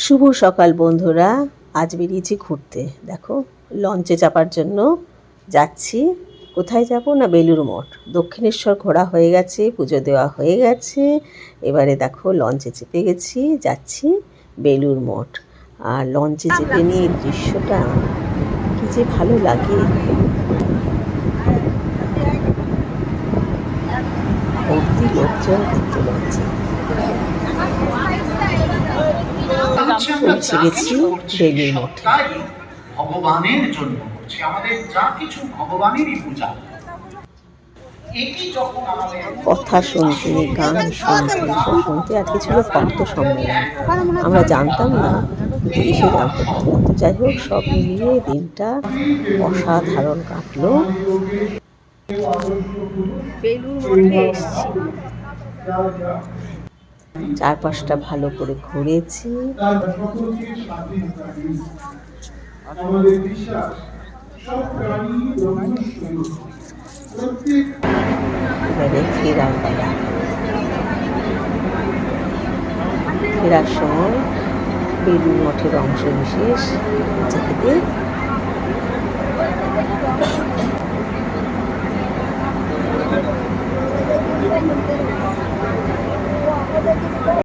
শুভ সকাল বন্ধুরা, আজ বেরিয়েছি ঘুরতে। দেখো, লঞ্চে চাপার জন্য যাচ্ছি। কোথায় যাব না, বেলুড় মঠ। দক্ষিণেশ্বর ঘোরা হয়ে গেছে, পুজো দেওয়া হয়ে গেছে। এবারে দেখো লঞ্চে চেপে গেছি, যাচ্ছি বেলুড় মঠ। আর লঞ্চে চেপে নিয়ে দৃশ্যটা কি যে ভালো লাগে। ভর্তি লোকজন কিন্তু লঞ্চে। পৌঁছে গেছি বেলুড় মঠে। ভগবানের জন্য করছি, আমাদের যা কিছু ভগবানেরই পূজা। কথা শুনতে, গান শুনতে, এসব শুনতে আজকে ছিল ভক্ত সম্মেলন। আমরা জানতাম না, কিন্তু এসে জানতে পারলাম। তো যাই হোক, সব মিলিয়ে দিনটা অসাধারণ কাটলো। বেলুড় মঠে এসেছি, চারপাশটা ভালো করে ঘুরেছি। এবারে ফেরার পালা। ফেরার সময় বেলুড় মঠের অংশ বিশেষ যেতে